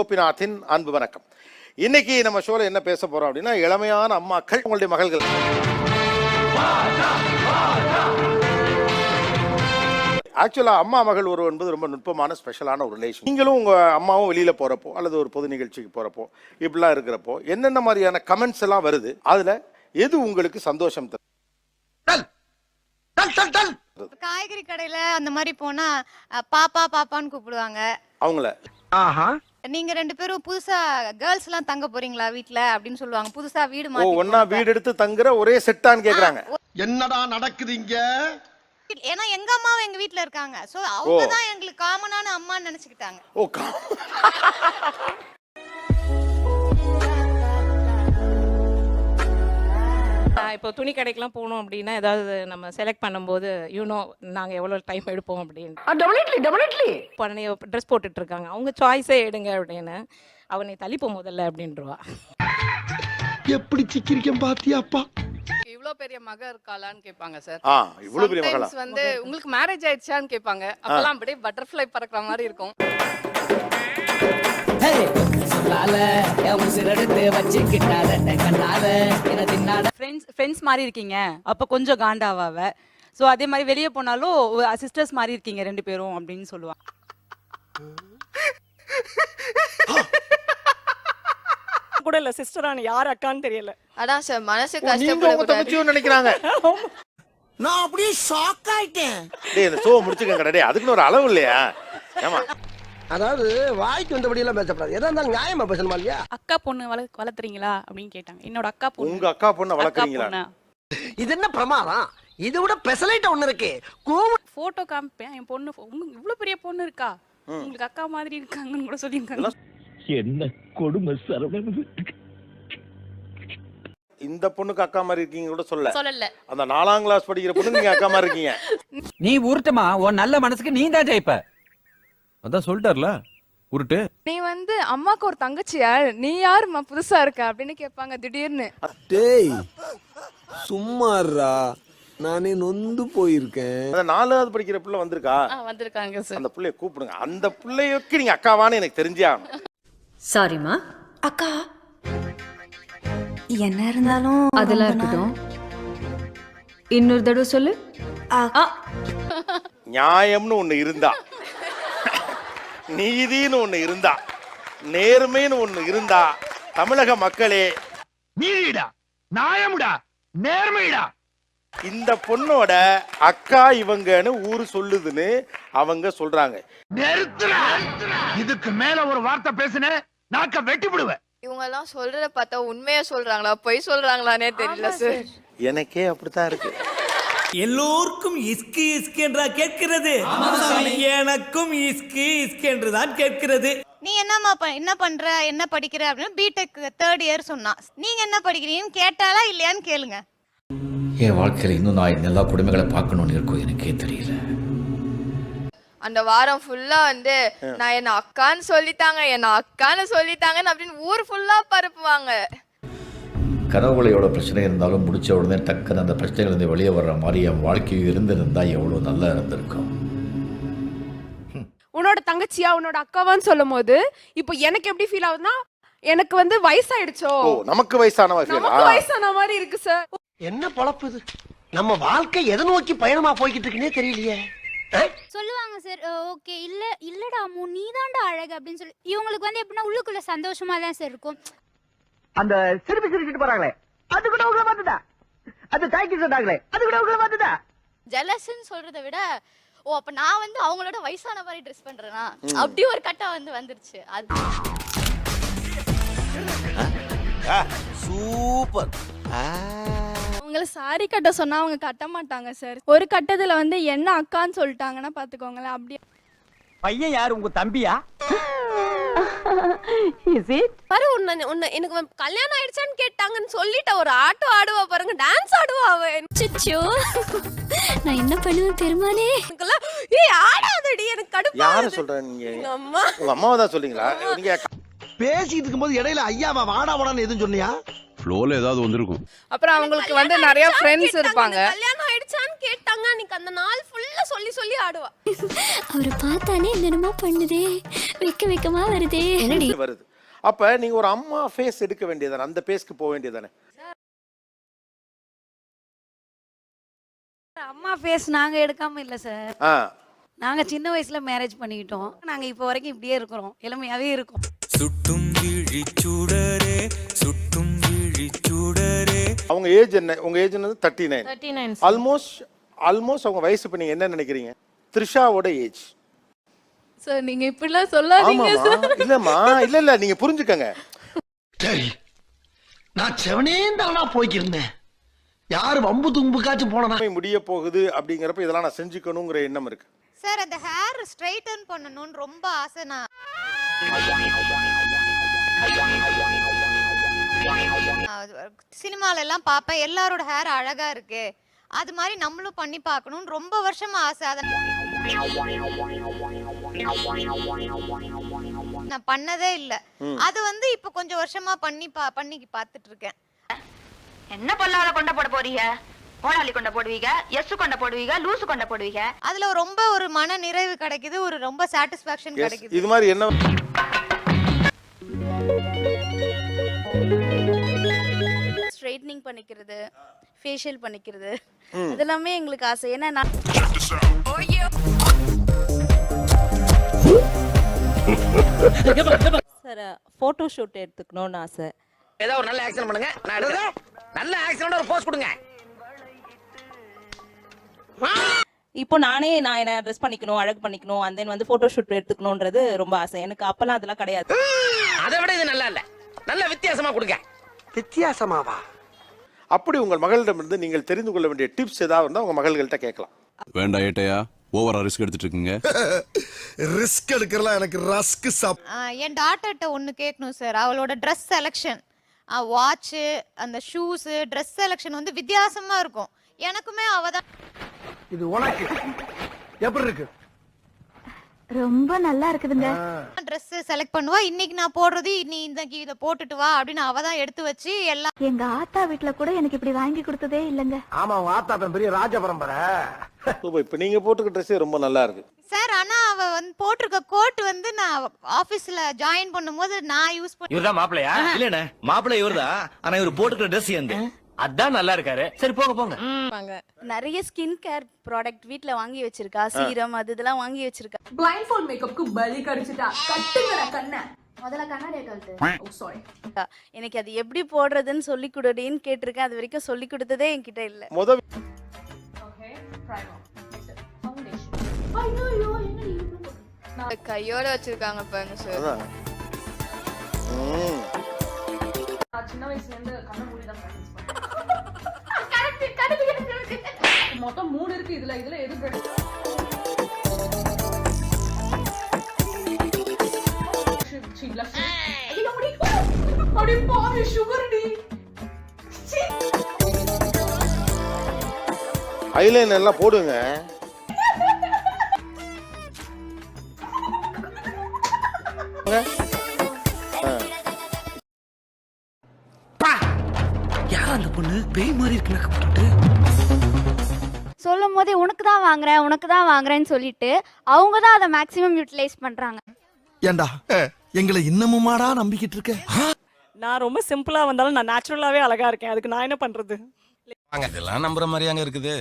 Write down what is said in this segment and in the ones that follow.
கோபிநாத்தின் அன்பு வணக்கம். இன்னைக்கு நம்ம ஷோல என்ன பேச போறோம் அப்படின்னா, இளமையான அம்மாக்கள் உங்களுடைய மகள்கள். ஆக்சுவலா அம்மா மகள் உறவு என்பது ரொம்ப நுட்பமான ஸ்பெஷலான ஒரு ரிலேஷன். நீங்களும் உங்க அம்மாவும் வெளியில போறப்போ அல்லது ஒரு பொது நிகழ்ச்சிக்கு போறப்போ இப்படிலாம் இருக்கிறப்போ என்னென்ன மாதிரியான கமெண்ட்ஸ் எல்லாம் வருது, அதுல எது உங்களுக்கு சந்தோஷம் தரும்? காய்கறி கடையில அந்த மாதிரி போனா பாப்பா பாப்பான்னு கூப்பிடுவாங்க அவங்கள. நீங்க ரெண்டு பேரும் புதுசா கேர்ள்ஸ் எல்லாம் தங்க போறீங்களா வீட்ல அப்படின்னு சொல்லுவாங்க. புதுசா வீடு ஓ, மாத்தி ஒன்னா வீடு எடுத்து தங்குற ஒரே செட்டான்னு கேக்குறாங்க. என்னடா நடக்குது இங்க? ஏன்னா எங்க அம்மாவும் எங்க வீட்ல இருக்காங்க. சோ அவங்க தான் எங்களுக்கு காமனான அம்மான்னு நினைச்சுக்கிட்டாங்க. ஓ, இப்போ துணி கடைக்கெல்லாம் போகணும் அப்படின்னா ஏதாவது நம்ம செலக்ட் பண்ணும்போது நாங்கள் எவ்வளோ டைம் எடுப்போம் அப்படின்னு பண்ணி ட்ரெஸ் போட்டுட்டு இருக்காங்க. அவங்க சாய்ஸே எடுங்க அப்படின்னு. அவனை தள்ளிப்போம் முதல்ல அப்படின்றவா. எப்படி சிக்கிரிக்கம் பாத்தியாப்பா? இவ்ளோ பெரிய மக இருக்காளான்னு கேட்பாங்க சார். இவ்வளவு பெரிய மகளா? வந்து உங்களுக்கு மேரேஜ் ஆயிடுச்சான்னு கேட்பாங்க. அப்பலாம் அப்படியே பட்டர்ஃப்ளை பறக்குற மாதிரி இருக்கும். ஃப்ரெண்ட்ஸ் மாதிரி இருக்கீங்க, அப்ப கொஞ்சம் காண்டாவாவ. சோ அதே மாதிரி வெளியே போனாலும் சிஸ்டர்ஸ் மாதிரி இருக்கீங்க ரெண்டு பேரும் அப்படின்னு சொல்லுவாங்க. கூட இல்ல சிஸ்டரான யார் அக்கான்னு தெரியல. அதான் சார் மனசு கஷ்டப்பட்டு நினைக்கிறாங்க. நான் அப்படியே ஷாக் ஆயிட்டேன். டேய், இந்த ஷோ முடிச்சுக்கங்கடா. டேய், அதுக்குன்னு ஒரு அளவு இல்லையா? ஏமா, அதாவது வாய்க்கு வந்தபடி எல்லாம் பேசப்படாது. எதா இருந்தாலும் நியாயமா பேசணுமா இல்லையா? அக்கா பொண்ணு வளர்த்துறீங்களா அப்படின்னு கேட்டாங்க. என்னோட அக்கா பொண்ணு. உங்க அக்கா பொண்ணு வளர்க்குறீங்களா? இது என்ன பிரமாதம்? இதை விட பெசலைட் ஒண்ணு இருக்கு. போட்டோ காமிப்பேன், என் பொண்ணு இவ்வளவு பெரிய பொண்ணு இருக்கா, உங்களுக்கு அக்கா மாதிரி இருக்காங்கன்னு கூட சொல்லியிருக்காங்க. என்ன கொடுமை சரவணன். இந்த பொண்ணுக்கு அக்கா மாதிரி இருக்கீங்க கூட சொல்லல. அந்த 4ஆம் கிளாஸ் படிக்கிற பொண்ணு நீங்க அக்கா மாதிரி இருக்கீங்க. நீ உருட்டுமா, உன் நல்ல மனசுக்கு நீ தான் ஜெயிப்ப. அதான் சொல்லிட்டார்ல உருட்டு. நீ வந்து அம்மாக்கு ஒரு தங்கச்சியா, நீ யாருமா புதுசா இருக்க அப்படின்னு கேட்பாங்க திடீர்னு. டேய் சும்மாறா, நானே நொந்து போயிருக்கேன். அந்த 4ஆவது படிக்கிற பிள்ளை வந்திருக்கா? வந்திருக்காங்க சார். அந்த பிள்ளைய கூப்பிடுங்க. அந்த பிள்ளைக்கு நீங்க அக்காவான்னு எனக்கு தெரிஞ்சே ஆகணும். சாரிமா அக்கா, என்ன இருந்தாலும் அதெல்லாம் இருக்கட்டும். இன்னொரு தடவை சொல்லு. நியாயம்னு ஒண்ணு இருந்தா, நீதின்னு ஒண்ணு இருந்தா, நேர்மைன்னு ஒண்ணு இருந்தா, தமிழக மக்களே, நீதிடா, நியாயம்டா, நேர்மைடா, இந்த பொண்ணோட அக்கா இவங்கன்னு ஊரு சொல்லுதுன்னு அவங்க சொல்றாங்க. நிறுத்துறா. இதுக்கு மேல ஒரு வார்த்தை பேசுனே நாக்க வெட்டி விடுவேன். இவங்க எல்லாம் சொல்றத பார்த்தா உண்மையா சொல்றாங்களா பொய் சொல்றாங்களானே தெரியல சார். எனக்கே அப்படித்தான் இருக்கு. எல்லோருக்கும் இஸ்கி இஸ்கி என்றா கேட்கிறது, எனக்கும் இஸ்கி இஸ்கி என்றுதான் கேட்கிறது. நீ என்ன பண்ற என்ன படிக்கிற அப்படின்னு பிடெக் 3rd இயர் சொன்னா, நீங்க என்ன படிக்கிறீங்கன்னு கேட்டாலா இல்லையான்னு கேளுங்க. என் வாழ்க்கையில இன்னும் நான் எல்லா குடும்பங்களை பார்க்கணும்னு இருக்கும், எனக்கே தெரியல. அந்த வாரம் ஃபுல்லா வந்து நான் என்ன அக்கான்னு சொல்லித்தாங்கன்னு அப்படின்னு ஊர் ஃபுல்லா பரப்புவாங்க. கனவுகளையோட பிரச்சனை இருந்தாலும் முடிச்ச உடனே டக்குன்னு அந்த பிரச்சனைகள் இருந்து வெளியே வர்ற மாதிரி என் வாழ்க்கையில் இருந்திருந்தா எவ்வளவு நல்லா இருந்திருக்கும். உன்னோட தங்கச்சியா உன்னோட அக்காவான்னு சொல்லும் போது இப்போ எனக்கு எப்படி ஃபீல் ஆகுதுன்னா, எனக்கு வந்து வயசாயிடுச்சோ, நமக்கு வயசான மாதிரி இருக்கு சார். என்ன பொழப்பு இது? நம்ம வாழ்க்கை எதை நோக்கி பயணமா போய்கிட்டு இருக்குன்னே தெரியலையே. சொல்லுவாங்க சார், ஓகே இல்லடா அம்மு நீ தான்டா அழகு அப்படின்னு சொல்லி. இவங்களுக்கு வந்து எப்படின்னா உள்ளுக்குள்ள சந்தோஷமா தான் சார் இருக்கும். அந்த சிரிச்சிட்டு போறாங்களே, அது கூட உங்களை பார்த்துதா? அந்த தாய்க்கு சொன்னாங்களே, அது கூட உங்களை பார்த்துதா? ஜெலஸ்ன்னு சொல்றதை விட, ஓ அப்ப நான் வந்து அவங்களோட வயசான மாதிரி ட்ரெஸ் பண்றேனா அப்படி ஒரு கட்டம் வந்துருச்சு. அது சூப்பர். உங்களை சாரி கட்ட சொன்னா அவங்க கட்ட மாட்டாங்க சார். ஒரு கட்டத்துல வந்து என்ன அக்கான்னு சொல்லிட்டாங்கன்னா பாத்துக்கோங்களேன். அப்படியே பையன் யாரு, உங்க தம்பியா? பாரு, உன்னை எனக்கு கல்யாணம் ஆயிடுச்சான்னு கேட்டாங்கன்னு சொல்லிட்ட ஒரு ஆட்டோ ஆடுவா பாருங்க, டான்ஸ் ஆடுவா அவ. சிச்சோ நான் என்ன பண்ணுவேன் பெருமானே. ஏய் ஆடாதடி, எனக்கு கடுப்பா. யார சொல்றீங்க? உங்க அம்மாவை தான் சொல்றீங்களா? நீங்க பேசிட்டு இருக்கும்போது இடையில ஐயாவா வாடா வாடான்னு எதுவும் சொன்னியா? ஃப்ளோல ஏதாவது வந்திருக்கும். அப்புறம் அவங்களுக்கு வந்து நிறைய ஃப்ரெண்ட்ஸ் இருப்பாங்க. கல்யாணம் ஆயிடுச்சான்னு கேட்டாங்க, அன்னைக்கு அந்த நாள் ஃபுல்லா சொல்லி ஆடுவா. அவரை பார்த்தானே என்னென்னமோ பண்ணுதே, வெக்கமா வருதே என்னடி வருது. அப்ப நீங்க ஒரு அம்மா ஃபேஸ் எடுக்க வேண்டியதானே, அந்த பேஸ்க்கு போக வேண்டியதானே. அம்மா ஃபேஸ் நாங்க எடுக்காம இல்ல சார். ஆ நாங்க சின்ன வயசுல மேரேஜ் பண்ணிக்கிட்டோம். நாங்க இப்போ வரைக்கும் இப்படியே இருக்கிறோம், இளமையாவே இருக்கோம். சுட்டும் விழி சூடரே சுட்டும் விழி சூடரே. அவங்க ஏஜ் என்ன? உங்க ஏஜ் என்னது? 39. ஆல்மோஸ்ட் அவங்க வயசு. இப்ப நீங்க என்ன நினைக்கிறீங்க? த்ரிஷாவோட ஏஜ். சார் நீங்க இப்படிலாம் சொல்லாதீங்க சார். இல்லம்மா, இல்ல நீங்க புரிஞ்சுக்கங்க. சரி, நான் செவனேந்தானா போய்க்கிருந்தேன். யாரு வம்பு தும்புக்காச்சும் போனா முடிய போகுது அப்படிங்கிறப்ப இதெல்லாம் நான் செஞ்சுக்கணுங்கிற எண்ணம் இருக்கு. சார் அந்த ஹேர் ஸ்ட்ரைட்டன் பண்ணணும்னு ரொம்ப ஆசை. நான் சினிமால எல்லாம் பாப்பேன், எல்லாரோட ஹேர் அழகா இருக்கு, அது மாதிரி நம்மளும் பண்ணி பார்க்கணும்னு ரொம்ப வருஷமா ஆசை. அத நான் பண்ணதே இல்ல. அது வந்து இப்ப கொஞ்சம் வருஷமா பண்ணி பார்த்துட்டு இருக்கேன். என்ன பல்லால கொண்ட போட போறீங்க? கோடாலி கொண்ட போடுவீங்க, எஸ் கொண்ட போடுவீங்க, லூசு கொண்ட போடுவீங்க. அதுல ரொம்ப ஒரு மன நிறைவு கிடைக்குது, ஒரு ரொம்ப சாட்டிஸ்பாக்சன் கிடைக்குது. இது மாதிரி என்ன ஸ்ட்ரைட்னிங் பண்ணிக்கிறது, ஃபேஷியல் பண்ணிக்கிறது, இதெல்லாமே எங்களுக்கு ஆசை. ஏன்னா நான் சார் போட்டோ ஷூட் எடுத்துக்கணும்னு ஆசை. ஏதோ ஒரு நல்ல ஆக்சன் பண்ணுங்க. நான் எடுக்கிறேன். நல்ல ஆக்சனோட ஒரு போஸ் கொடுங்க. இப்போ நான் என்ன ட்ரெஸ் பண்ணிக்கணும், அழகு பண்ணிக்கணும், and then வந்து போட்டோ ஷூட் எடுத்துக்கணும்ன்றது ரொம்ப ஆசை எனக்கு. அப்பெல்லாம் அதெல்லாம் கிடையாது. அதை விட இது நல்லா இல்ல, நல்ல வித்தியாசமா கொடுங்க. வித்தியாசமாவா? அப்படி உங்கள் மகளிடமிருந்து நீங்கள் தெரிந்து கொள்ள வேண்டிய டிப்ஸ் ஏதாவது இருந்தா உங்க மகள்கள்ட்ட கேட்கலாம். வேண்டாம் ஏட்டையா, ஓவரா ரிஸ்க் எடுத்துட்டு இருக்கீங்க. ரிஸ்க் எடுக்கிறலாம் எனக்கு ரஸ்க் சாப். என் டாட்டர்கிட்ட ஒன்று கேட்கணும் சார். அவளோட ட்ரெஸ் செலெக்ஷன், வாட்சு, அந்த ஷூஸு, ட்ரெஸ் செலெக்ஷன் வந்து வித்தியாசமா இருக்கும். எனக்குமே அவதான். இது உனக்கு எப்படி இருக்கு? ரொம்ப நல்லா இருக்குதுங்க. ட்ரெஸ் செலக்ட் பண்ணுவா. இன்னைக்கு நான் போடுறது, நீ இன்னைக்கு இதை போட்டுட்டு வா அப்படின்னு அவ தான் எடுத்து வச்சு எல்லாம். எங்க ஆத்தா வீட்ல கூட எனக்கு இப்படி வாங்கி கொடுத்ததே இல்லங்க. ஆமா, உங்க ஆத்தா பெரிய ராஜ பரம்பரை. இப்ப நீங்க போட்டுக்க ட்ரெஸ்ஸே ரொம்ப நல்லா இருக்கு சார். ஆனா அவ வந்து போட்டிருக்க கோட் வந்து நான் ஆபீஸ்ல ஜாயின் பண்ணும்போது நான் யூஸ் பண்ணி. இவர்தான் மாப்பிளையா? இல்லண்ணே, மாப்பிள்ளை இவர்தான். ஆனா இவர் போட்டுக்கிற ட்ரெஸ் எந்த அதான் நல்லா இருக்காரு. சரி போங்க போங்க. நிறைய ஸ்கின் கேர் ப்ராடக்ட் வீட்ல வாங்கி வச்சிருக்கா, சீரம் அது இதெல்லாம் வாங்கி வச்சிருக்கா. பிளைண்ட் ஃபோல்ட் மேக்கப்க்கு பலி கடிச்சிட்டா. கட்டுங்கடா கண்ணை. முதல்ல கண்ணாடியை கழட்டு. ஓ சாரி. எனக்கு அது எப்படி போடுறதுன்னு சொல்லி கொடுடின்னு கேட்டிருக்கேன். அது வரைக்கும் சொல்லி கொடுத்ததே என்கிட்ட இல்ல. முதல் ஓகே, பிரைமர். Next foundation. ஐயோ என்னடி கையோட வச்சிருக்காங்க பாருங்க சார். அதான். நான் சின்ன வயசுல இருந்து கண்ணை மூடி தான் பிராக்டிஸ் பண்ணேன். மொத்தம் 3 இருக்கு இதுல. எது பெஸ்ட்? அப்படி பாரு சுகர் டி. ஐலைனர் எல்லாம் போடுங்க. யார் அந்த பொண்ணு? பேய் மாதிரி இருக்கு மேக்கப் போட்டு. சொல்லும் போதே உனக்கு தான் வாங்குறேன்னு சொல்லிட்டு அவங்க தான் அதை மேக்ஸிமம் யூட்டிலைஸ் பண்றாங்க. ஏண்டா எங்களை இன்னமுமாடா நம்பிக்கிட்டு இருக்க? நான் ரொம்ப சிம்பிளா வந்தாலும் நான் நேச்சுரலாவே அழகா இருக்கேன். அதுக்கு நான் என்ன பண்றது? இதெல்லாம் நம்புற மாதிரியாங்க இருக்குது.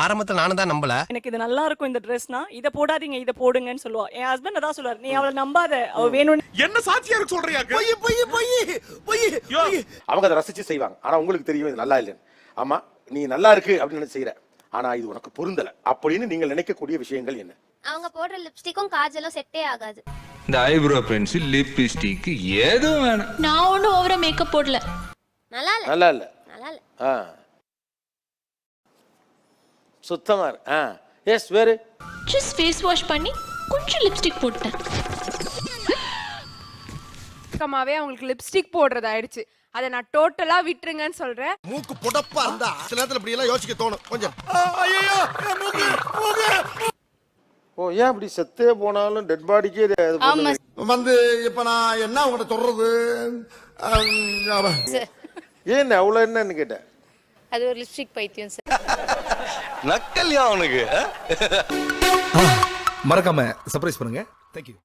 ஆரம்பத்துல நானும் தான் நம்பல. எனக்கு இது நல்லா இருக்கும் இந்த ட்ரெஸ்னா, இத போடாதீங்க இத போடுங்கன்னு சொல்லுவா. என் ஹஸ்பண்ட் அதான் சொல்றாரு, நீ அவளை நம்பாத, அவ வேணும். என்ன சாட்சியா இருக்கு சொல்றியா? பொய் பொய் பொய் பொய். அவங்க அதை ரசிச்சு செய்வாங்க. ஆனா உங்களுக்கு தெரியும் இது நல்லா இல்லைன்னு. ஆமா, நீ நல்லா இருக்கு அப்படின்னு செய்யற, ஆனா இது உனக்கு பொருந்தல அப்படின்னு நீங்கள் நினைக்கக்கூடிய விஷயங்கள் என்ன? அவங்க போடுற லிப்ஸ்டிக்கும் காஜலும் செட்டே ஆகாது. இந்த ஐப்ரோ பென்சில் லிப்ஸ்டிக் ஏதும் வேணாம். நான் ஒன்றும் ஓவரா மேக்கப் போடல. நல்லா இல்ல. நல்லா இல்ல. சுத்தமா இருக்கு. எஸ், வேறு ஜஸ்ட் ஃபேஸ் வாஷ் பண்ணி கொஞ்சம் லிப்ஸ்டிக் போட்டேன். சுத்தமாவே அவங்களுக்கு லிப்ஸ்டிக் போடுறது ஆயிடுச்சு. அதை நான் டோட்டலா விட்டுருங்கன்னு சொல்றேன். மூக்கு புடப்பா இருந்தா சில நேரத்துல இப்படி எல்லாம் யோசிக்க தோணும் கொஞ்சம். ஓ, ஏன் அப்படி செத்தே போனாலும் டெட் பாடிக்கே வந்து இப்ப நான் என்ன உங்கள்கிட்ட சொல்றது? ஏன் அவ்வளோ என்னன்னு கேட்டேன். அது ஒரு லிப்ஸ்டிக் பைத்தியம் சார். நக்கல்யா அவனுக்கு. மறக்காம சர்ப்ரைஸ் பண்ணுங்க. தேங்க்யூ.